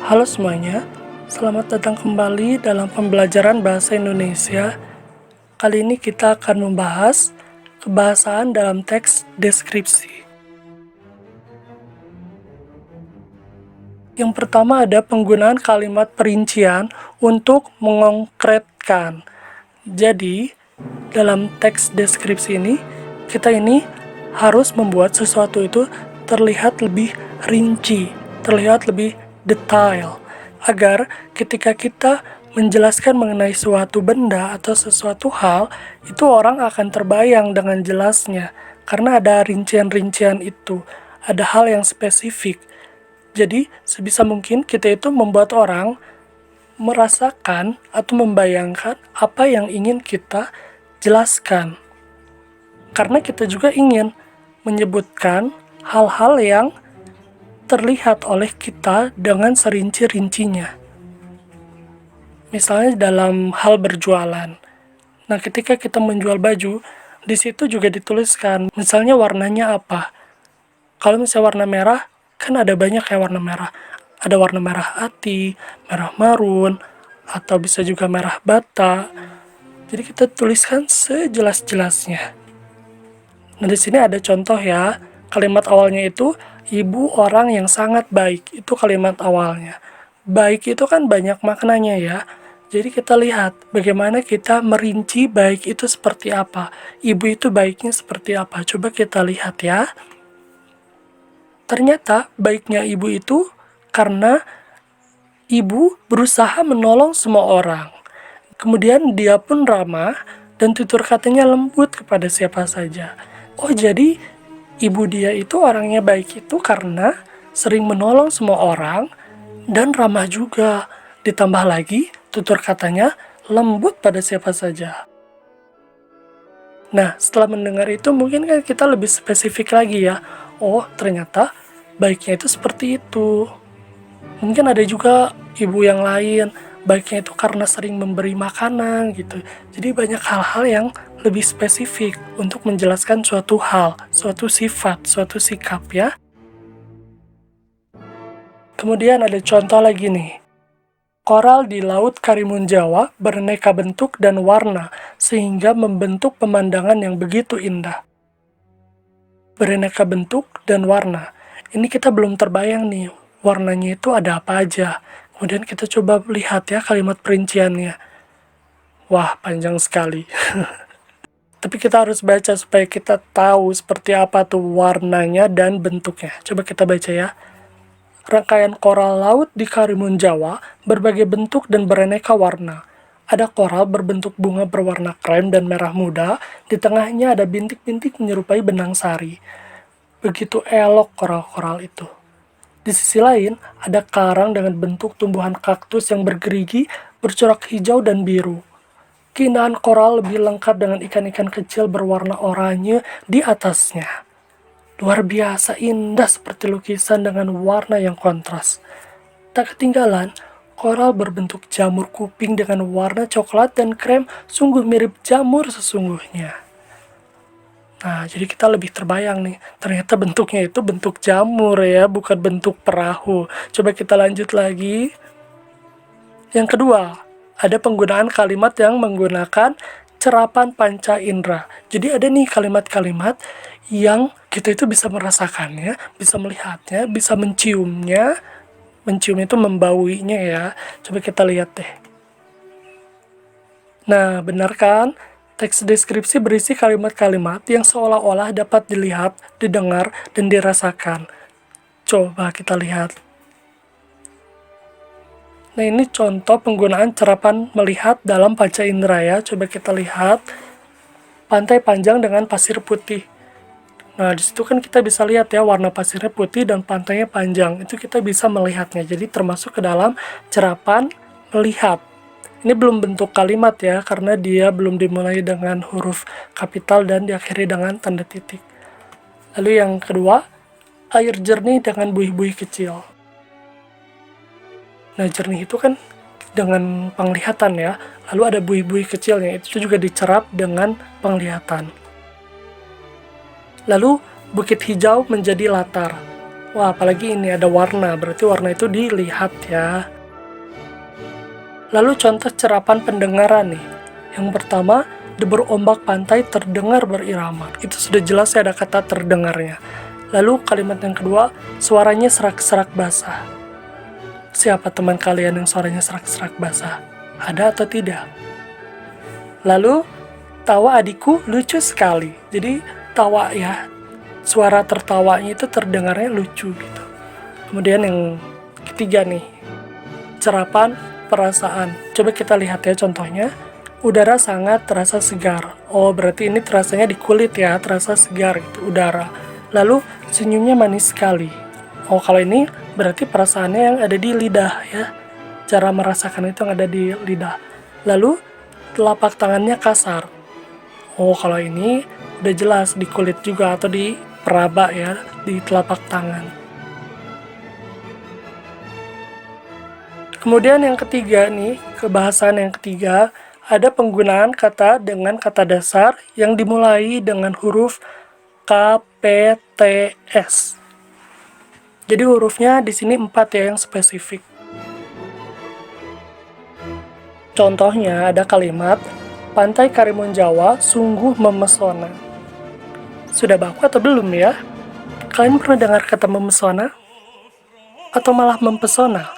Halo semuanya, selamat datang kembali dalam pembelajaran bahasa Indonesia. Kali ini kita akan membahas kebahasaan dalam teks deskripsi. Yang pertama ada penggunaan kalimat perincian untuk mengkonkretkan. Jadi, dalam teks deskripsi ini, kita ini harus membuat sesuatu itu terlihat lebih rinci, terlihat lebih detail, agar ketika kita menjelaskan mengenai suatu benda atau sesuatu hal, itu orang akan terbayang dengan jelasnya, karena ada rincian-rincian itu, ada hal yang spesifik. Jadi, sebisa mungkin kita itu membuat orang merasakan atau membayangkan apa yang ingin kita jelaskan. Karena kita juga ingin menyebutkan hal-hal yang terlihat oleh kita dengan serinci-rincinya. Misalnya dalam hal berjualan. Nah, ketika kita menjual baju, di situ juga dituliskan, misalnya warnanya apa. Kalau misalnya warna merah, kan ada banyak ya warna merah. Ada warna merah hati, merah marun, atau bisa juga merah bata. Jadi kita tuliskan sejelas-jelasnya. Nah, di sini ada contoh ya. Kalimat awalnya itu, ibu orang yang sangat baik. Itu kalimat awalnya. Baik itu kan banyak maknanya ya. Jadi kita lihat bagaimana kita merinci baik itu seperti apa. Ibu itu baiknya seperti apa. Coba kita lihat ya. Ternyata baiknya ibu itu karena ibu berusaha menolong semua orang. Kemudian dia pun ramah dan tutur katanya lembut kepada siapa saja. Oh, jadi ibu dia itu orangnya baik itu karena sering menolong semua orang dan ramah juga. Ditambah lagi tutur katanya lembut pada siapa saja. Nah, setelah mendengar itu mungkin kan kita lebih spesifik lagi ya. Oh, ternyata baiknya itu seperti itu. Mungkin ada juga ibu yang lain, baiknya itu karena sering memberi makanan gitu. Jadi banyak hal-hal yang lebih spesifik untuk menjelaskan suatu hal, suatu sifat, suatu sikap ya. Kemudian ada contoh lagi nih. Koral di Laut Karimun Jawa beraneka bentuk dan warna sehingga membentuk pemandangan yang begitu indah. Beraneka bentuk dan warna. Ini kita belum terbayang nih, warnanya itu ada apa aja. Kemudian kita coba lihat ya kalimat perinciannya. Wah, panjang sekali. Tapi kita harus baca supaya kita tahu seperti apa tuh warnanya dan bentuknya. Coba kita baca ya. Rangkaian koral laut di Karimun Jawa berbagai bentuk dan beraneka warna. Ada koral berbentuk bunga berwarna krem dan merah muda, di tengahnya ada bintik-bintik menyerupai benang sari. Begitu elok koral-koral itu. Di sisi lain, ada karang dengan bentuk tumbuhan kaktus yang bergerigi, bercorak hijau dan biru. Keindahan koral lebih lengkap dengan ikan-ikan kecil berwarna oranye di atasnya. Luar biasa indah seperti lukisan dengan warna yang kontras. Tak ketinggalan, koral berbentuk jamur kuping dengan warna coklat dan krem sungguh mirip jamur sesungguhnya. Nah, jadi kita lebih terbayang nih, ternyata bentuknya itu bentuk jamur ya, bukan bentuk perahu. Coba kita lanjut lagi. Yang kedua, ada penggunaan kalimat yang menggunakan cerapan panca indera. Jadi ada nih kalimat-kalimat yang kita itu bisa merasakannya, bisa melihatnya, bisa menciumnya. Mencium itu membauinya ya. Coba kita lihat deh. Nah, benar kan? Teks deskripsi berisi kalimat-kalimat yang seolah-olah dapat dilihat, didengar, dan dirasakan. Coba kita lihat. Nah, ini contoh penggunaan cerapan melihat dalam panca indera ya. Coba kita lihat. Pantai panjang dengan pasir putih. Nah, di situ kan kita bisa lihat ya warna pasirnya putih dan pantainya panjang. Itu kita bisa melihatnya. Jadi termasuk ke dalam cerapan melihat. Ini belum bentuk kalimat ya, karena dia belum dimulai dengan huruf kapital dan diakhiri dengan tanda titik. Lalu yang kedua, air jernih dengan buih-buih kecil. Nah, jernih itu kan dengan penglihatan ya. Lalu ada buih-buih kecilnya, itu juga dicerap dengan penglihatan. Lalu bukit hijau menjadi latar. Wah, apalagi ini ada warna, berarti warna itu dilihat ya. Lalu contoh cerapan pendengaran nih. Yang pertama, debur ombak pantai terdengar berirama. Itu sudah jelas ya ada kata terdengarnya. Lalu kalimat yang kedua, suaranya serak-serak basah. Siapa teman kalian yang suaranya serak-serak basah? Ada atau tidak? Lalu, tawa adikku lucu sekali. Jadi, tawa ya, suara tertawanya itu terdengarnya lucu gitu. Kemudian yang ketiga nih, cerapan perasaan. Coba kita lihat ya contohnya. Udara sangat terasa segar. Oh, berarti ini terasanya di kulit ya, terasa segar gitu, udara. Lalu senyumnya manis sekali. Oh, kalau ini berarti perasaannya yang ada di lidah ya. Cara merasakan itu yang ada di lidah. Lalu telapak tangannya kasar. Oh, kalau ini udah jelas di kulit juga atau di peraba ya, di telapak tangan. Kemudian yang ketiga nih, kebahasan yang ketiga, ada penggunaan kata dengan kata dasar yang dimulai dengan huruf K, P, T, S. Jadi hurufnya di sini 4 ya yang spesifik. Contohnya ada kalimat, Pantai Karimun Jawa sungguh memesona. Sudah baku atau belum ya? Kalian pernah dengar kata memesona? Atau malah mempesona?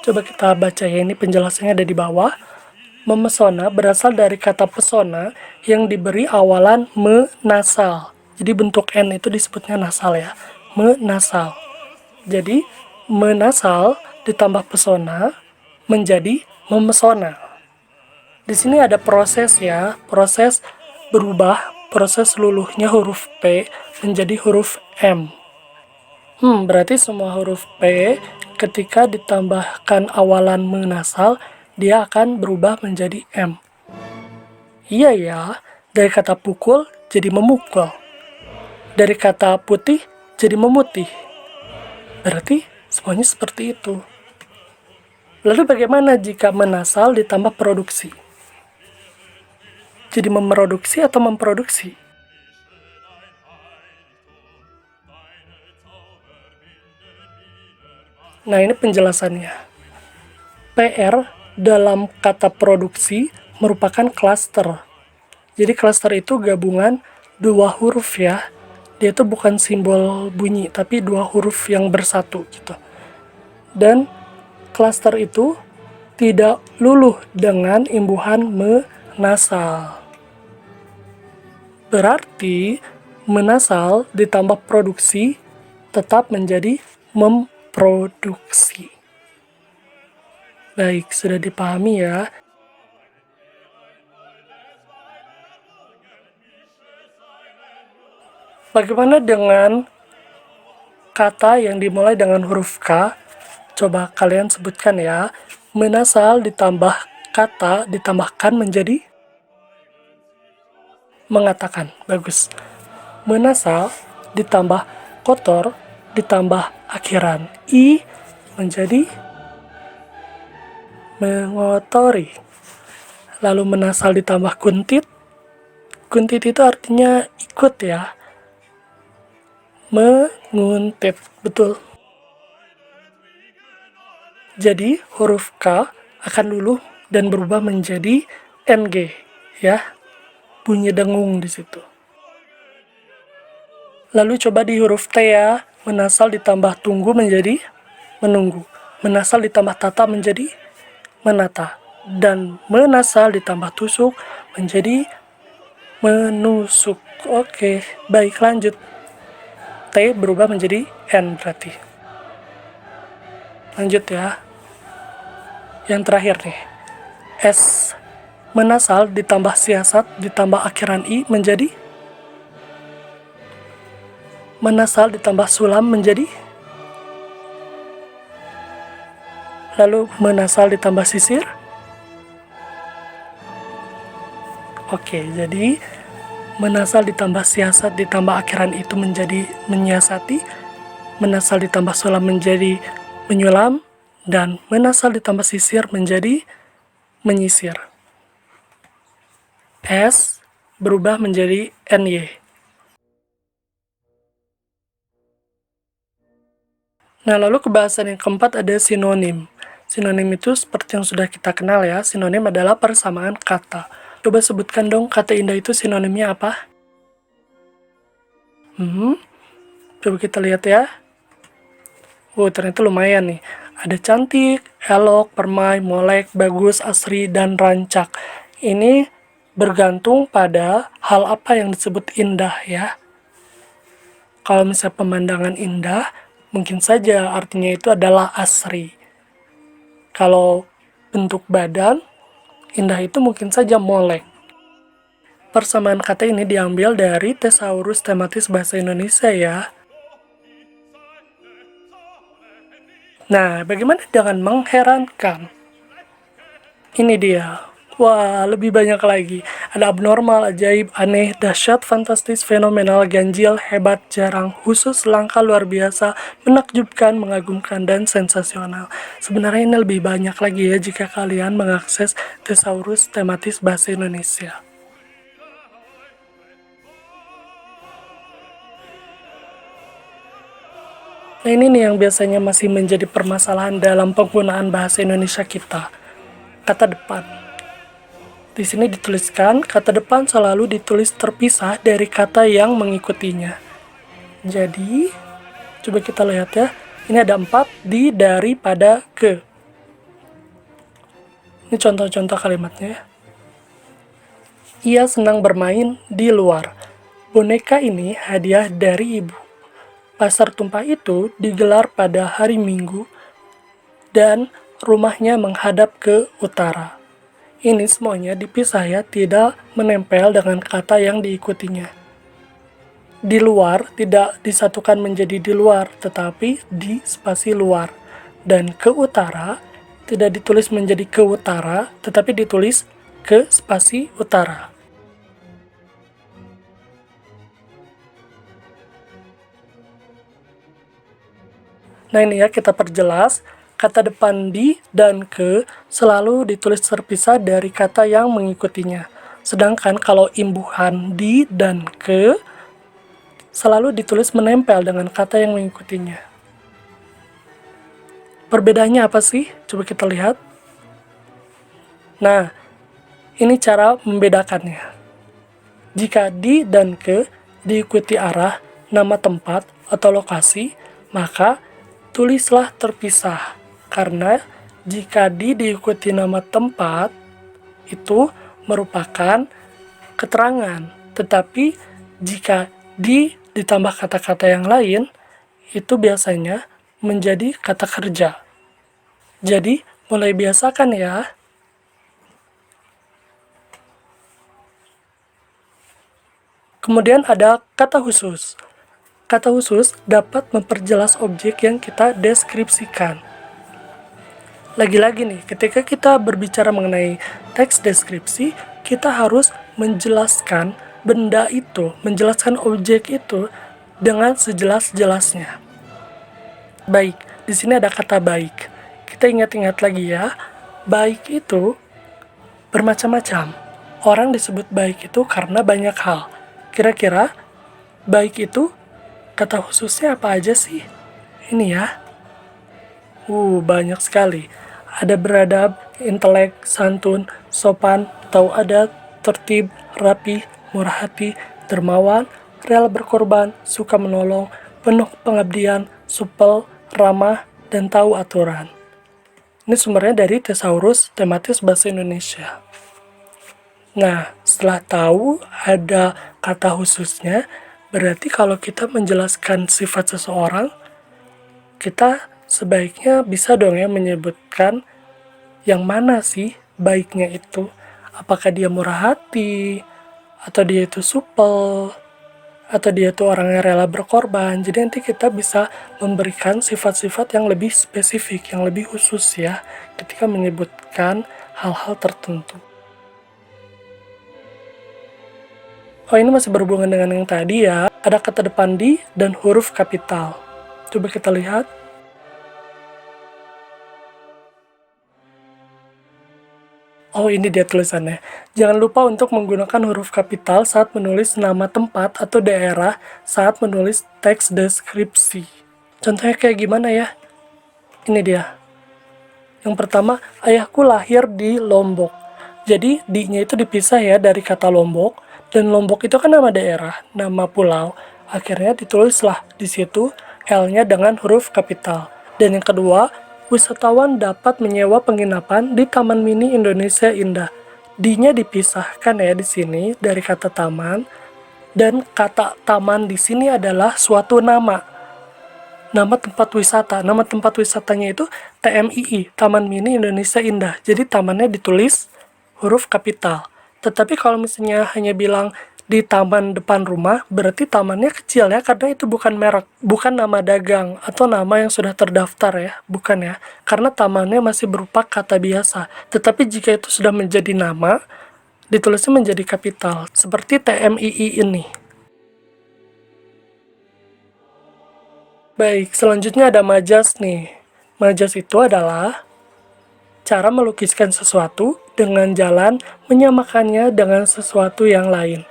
Coba kita baca ya, ini penjelasannya ada di bawah. Memesona berasal dari kata pesona yang diberi awalan me nasal. Jadi bentuk N itu disebutnya nasal ya. Me nasal. Jadi menasal ditambah pesona menjadi memesona. Di sini ada proses ya, proses berubah, proses luluhnya huruf P menjadi huruf M. Berarti semua huruf P ketika ditambahkan awalan menasal, dia akan berubah menjadi M. Iya ya, dari kata pukul jadi memukul. Dari kata putih jadi memutih. Berarti semuanya seperti itu. Lalu bagaimana jika menasal ditambah produksi? Jadi memproduksi atau memproduksi? Nah, ini penjelasannya. PR dalam kata produksi merupakan klaster. Jadi klaster itu gabungan dua huruf ya. Dia itu bukan simbol bunyi, tapi dua huruf yang bersatu gitu. Dan klaster itu tidak luluh dengan imbuhan menasal. Berarti menasal ditambah produksi tetap menjadi memproduksi. Baik, sudah dipahami ya. Bagaimana dengan kata yang dimulai dengan huruf K? Coba kalian sebutkan ya. Menasal ditambah kata ditambahkan menjadi mengatakan. Bagus. Menasal ditambah kotor ditambah akhiran I menjadi mengotori. Lalu menasal ditambah kuntit. Kuntit itu artinya ikut ya. Menguntit, betul. Jadi huruf K akan luluh dan berubah menjadi NG ya. Bunyi dengung di situ. Lalu coba di huruf T ya. Menasal ditambah tunggu menjadi menunggu. Menasal ditambah tata menjadi menata. Dan menasal ditambah tusuk menjadi menusuk. Oke, baik lanjut. T berubah menjadi N berarti. Lanjut ya. Yang terakhir nih. S. Menasal ditambah siasat ditambah akhiran I menjadi menasal ditambah sulam menjadi lalu menasal ditambah sisir. Oke, jadi menasal ditambah siasat ditambah akhiran itu menjadi menyiasati, menasal ditambah sulam menjadi menyulam, dan menasal ditambah sisir menjadi menyisir. S berubah menjadi NY. Nah, lalu kebahasan yang keempat ada sinonim. Sinonim itu seperti yang sudah kita kenal ya, sinonim adalah persamaan kata. Coba sebutkan dong kata indah itu sinonimnya apa? Coba kita lihat ya. Ternyata lumayan nih. Ada cantik, elok, permai, molek, bagus, asri, dan rancak. Ini bergantung pada hal apa yang disebut indah ya. Kalau misalnya pemandangan indah, mungkin saja artinya itu adalah asri. Kalau bentuk badan, indah itu mungkin saja molek. Persamaan kata ini diambil dari Thesaurus Tematis Bahasa Indonesia ya. Nah, bagaimana dengan mengherankan? Ini dia. Wah, lebih banyak lagi. Ada abnormal, ajaib, aneh, dahsyat, fantastis, fenomenal, ganjil, hebat, jarang, khusus, langka, luar biasa, menakjubkan, mengagumkan, dan sensasional. Sebenarnya ini lebih banyak lagi ya jika kalian mengakses Thesaurus Tematis Bahasa Indonesia. Nah, ini nih yang biasanya masih menjadi permasalahan dalam penggunaan bahasa Indonesia kita. Kata depan. Di sini dituliskan, kata depan selalu ditulis terpisah dari kata yang mengikutinya. Jadi, coba kita lihat ya. Ini ada 4 di, dari, pada, ke. Ini contoh-contoh kalimatnya ya. Ia senang bermain di luar. Boneka ini hadiah dari ibu. Pasar tumpah itu digelar pada hari Minggu dan rumahnya menghadap ke utara. Ini semuanya dipisah ya, tidak menempel dengan kata yang diikutinya. Di luar tidak disatukan menjadi di luar, tetapi di spasi luar. Dan ke utara tidak ditulis menjadi ke utara, tetapi ditulis ke spasi utara. Nah ini ya kita perjelas, kata depan di dan ke selalu ditulis terpisah dari kata yang mengikutinya. Sedangkan kalau imbuhan di dan ke selalu ditulis menempel dengan kata yang mengikutinya. Perbedaannya apa sih? Coba kita lihat. Nah, ini cara membedakannya. Jika di dan ke diikuti arah, nama tempat, atau lokasi, maka tulislah terpisah. Karena jika di diikuti nama tempat, itu merupakan keterangan. Tetapi jika di ditambah kata-kata yang lain, itu biasanya menjadi kata kerja. Jadi, mulai biasakan ya. Kemudian ada kata khusus. Kata khusus dapat memperjelas objek yang kita deskripsikan. Lagi-lagi nih, ketika kita berbicara mengenai teks deskripsi, kita harus menjelaskan benda itu, menjelaskan objek itu dengan sejelas-jelasnya. Baik, di sini ada kata baik. Kita ingat-ingat lagi ya, baik itu bermacam-macam. Orang disebut baik itu karena banyak hal. Kira-kira baik itu kata khususnya apa aja sih? Ini ya. Banyak sekali. Ada beradab, intelek, santun, sopan, tahu adat, tertib, rapi, murah hati, dermawan, rela berkorban, suka menolong, penuh pengabdian, supel, ramah, dan tahu aturan. Ini sumbernya dari Thesaurus Tematis Bahasa Indonesia. Nah, setelah tahu ada kata khususnya, berarti kalau kita menjelaskan sifat seseorang, kita sebaiknya bisa dong ya menyebutkan yang mana sih baiknya itu. Apakah dia murah hati, atau dia itu supel, atau dia itu orang yang rela berkorban. Jadi nanti kita bisa memberikan sifat-sifat yang lebih spesifik, yang lebih khusus ya, ketika menyebutkan hal-hal tertentu. Ini masih berhubungan dengan yang tadi ya. Ada kata depan di dan huruf kapital. Coba kita lihat. Ini dia tulisannya. Jangan lupa untuk menggunakan huruf kapital saat menulis nama tempat atau daerah saat menulis teks deskripsi. Contohnya kayak gimana ya? Ini dia. Yang pertama, ayahku lahir di Lombok. Jadi, di-nya itu dipisah ya dari kata Lombok. Dan Lombok itu kan nama daerah, nama pulau. Akhirnya ditulislah di situ L-nya dengan huruf kapital. Dan yang kedua, wisatawan dapat menyewa penginapan di Taman Mini Indonesia Indah. D-nya dipisahkan ya di sini dari kata taman. Dan kata taman di sini adalah suatu nama tempat wisata. Nama tempat wisatanya itu TMII, Taman Mini Indonesia Indah. Jadi tamannya ditulis huruf kapital. Tetapi kalau misalnya hanya bilang di taman depan rumah, berarti tamannya kecil ya, karena itu bukan merek, bukan nama dagang atau nama yang sudah terdaftar ya, bukan ya. Karena tamannya masih berupa kata biasa. Tetapi jika itu sudah menjadi nama, ditulisnya menjadi kapital, seperti TMII ini. Baik, selanjutnya ada majas nih. Majas itu adalah cara melukiskan sesuatu dengan jalan menyamakannya dengan sesuatu yang lain.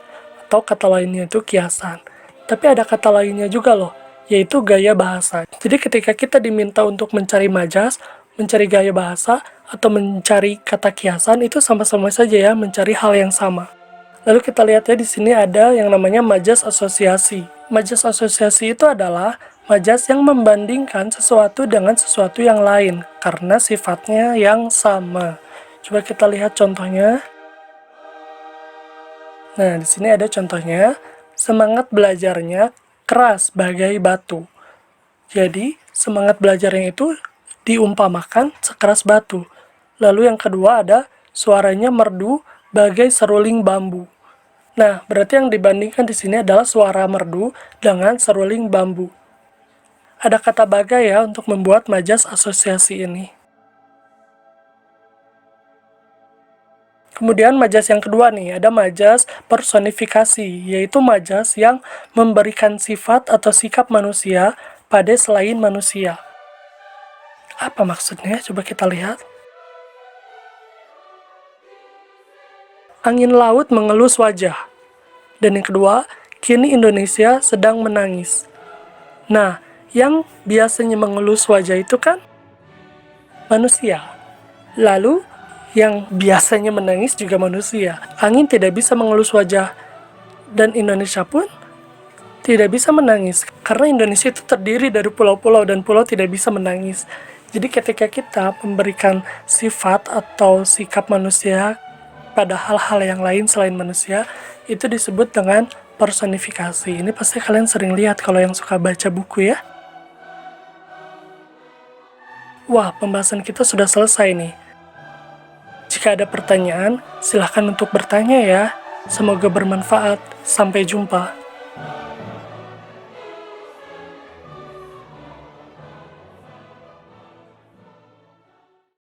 Atau kata lainnya itu kiasan. Tapi ada kata lainnya juga loh, yaitu gaya bahasa. Jadi ketika kita diminta untuk mencari majas, mencari gaya bahasa, atau mencari kata kiasan, itu sama-sama saja ya, mencari hal yang sama. Lalu kita lihat ya di sini ada yang namanya majas asosiasi. Majas asosiasi itu adalah majas yang membandingkan sesuatu dengan sesuatu yang lain karena sifatnya yang sama. Coba kita lihat contohnya. Nah, di sini ada contohnya. Semangat belajarnya keras bagai batu. Jadi, semangat belajarnya itu diumpamakan sekeras batu. Lalu yang kedua ada suaranya merdu bagai seruling bambu. Nah, berarti yang dibandingkan di sini adalah suara merdu dengan seruling bambu. Ada kata bagai ya untuk membuat majas asosiasi ini. Kemudian majas yang kedua nih, ada majas personifikasi, yaitu majas yang memberikan sifat atau sikap manusia pada selain manusia. Apa maksudnya? Coba kita lihat. Angin laut mengelus wajah. Dan yang kedua, kini Indonesia sedang menangis. Nah, yang biasanya mengelus wajah itu kan manusia. Lalu, yang biasanya menangis juga manusia. Angin tidak bisa mengelus wajah. Dan Indonesia pun tidak bisa menangis. Karena Indonesia itu terdiri dari pulau-pulau dan pulau tidak bisa menangis. Jadi ketika kita memberikan sifat atau sikap manusia pada hal-hal yang lain selain manusia, itu disebut dengan personifikasi. Ini pasti kalian sering lihat kalau yang suka baca buku ya. Wah, pembahasan kita sudah selesai nih. Jika ada pertanyaan, silahkan untuk bertanya ya. Semoga bermanfaat. Sampai jumpa.